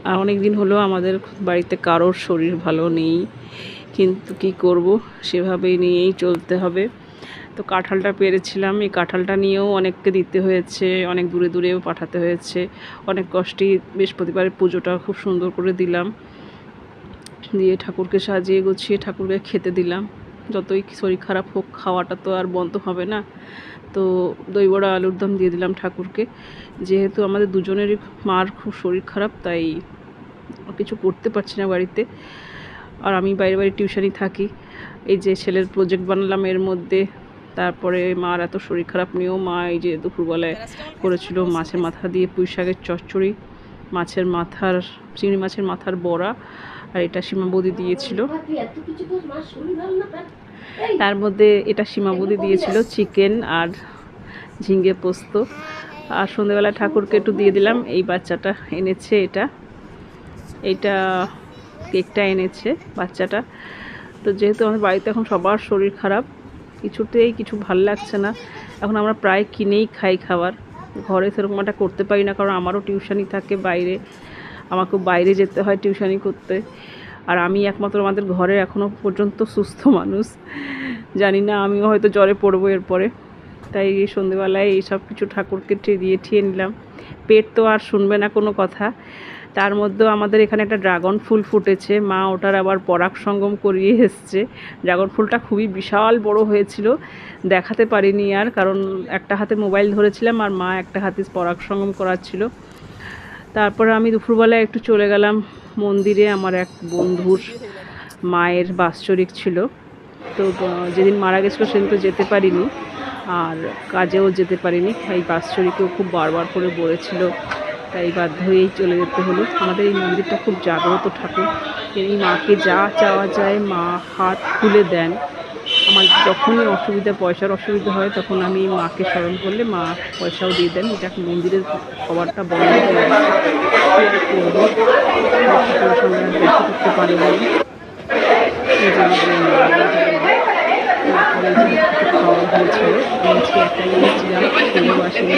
আর অনেক দিন হলো আমাদের বাড়িতে কারোর শরীর ভালো নেই, কিন্তু কি করব, সেভাবেই নিয়েই চলতে হবে। তো কাঁঠালটা পেরেছিলাম, এই কাঁঠালটা নিয়েও অনেককে দিতে হয়েছে, অনেক দূরে দূরেও পাঠাতে হয়েছে। অনেক কষ্টেই বৃহস্পতিবারের পুজোটা খুব সুন্দর করে দিলাম, দিয়ে ঠাকুরকে সাজিয়ে গুছিয়ে ঠাকুরকে খেতে দিলাম। যতই শরীর খারাপ হোক, খাওয়াটা তো আর বন্ধ হবে না। তো দই বড়া আলুর দম দিয়ে দিলাম ঠাকুরকে। যেহেতু আমাদের দুজনেরই মার খুব শরীর খারাপ, তাই কিছু করতে পারছি না বাড়িতে। আর আমি বাইরে বাইরে টিউশনি থাকি। এই যে ছেলের প্রজেক্ট বানালাম এর মধ্যে, তারপরে মার এত শরীর খারাপ নিয়েও মা এই যে দুপুরবেলায় করেছিল মাছের মাথা দিয়ে পুঁই শাকের চচ্চড়ি, মাছের মাথার চিংড়ি মাছের মাথার বড়া, আর এটা সীমা বৌদি দিয়েছিল। তার মধ্যে এটা সীমা বৌদি দিয়েছিল চিকেন আর ঝিঙ্গে পোস্ত। আর সন্ধ্যেবেলা ঠাকুরকে একটু দিয়ে দিলাম। এই বাচ্চাটা এনেছে এইটা কেকটা এনেছে বাচ্চাটা। তো যেহেতু আমাদের বাড়িতে এখন সবার শরীর খারাপ, কিছুতেই কিছু ভাল লাগছে না, এখন আমরা প্রায় কিনেই খাই খাবার, ঘরে সেরকম একটা করতে পারি না, কারণ আমারও টিউশনি থাকে বাইরে, আমাকেও বাইরে যেতে হয় টিউশনি করতে। আর আমি একমাত্র আমাদের ঘরে এখনও পর্যন্ত সুস্থ মানুষ, জানি না আমিও হয়তো জ্বরে পড়বো এরপরে। তাই সন্ধেবেলায় এইসব কিছু ঠাকুরকে ঠিয়ে নিলাম। পেট তো আর শুনবে না কোনো কথা। তার মধ্যেও আমাদের এখানে একটা ড্রাগন ফুল ফুটেছে, মা ওটার আবার পরাগ সঙ্গম করিয়ে এসছে। ড্রাগন ফুলটা খুবই বিশাল বড় হয়েছিল, দেখাতে পারিনি আর, কারণ একটা হাতে মোবাইল ধরেছিলাম আর মা একটা হাতে পরাগ সঙ্গম করাচ্ছিল। তারপরে আমি দুপুরবেলায় একটু চলে গেলাম মন্দিরে, আমার এক বন্ধুর মায়ের বাৎসরিক ছিল। তো যেদিন মারা গেছিলো সেদিন তো যেতে পারিনি, আর কাজেও যেতে পারিনি। এই বাৎসরিকেও খুব বারবার করে বলেছিল, তাই বাধ্য হয়েই চলে যেতে হলো। আমাদের এই মন্দিরটা খুব জাগ্রত ঠাকুর, এই মাকে যা চাওয়া যায় মা হাত খুলে দেন। আমার যখনই অসুবিধা, পয়সার অসুবিধা হয়, তখন আমি মাকে স্মরণ করলে মা পয়সাও দিয়ে দেন। এটা মন্দিরের খাবারটা বন্ধ হয়ে গেছে, করতে পারিনি। খাওয়া হয়েছিল, একটা নিয়েছিলাম, খেয়েও আসেনি।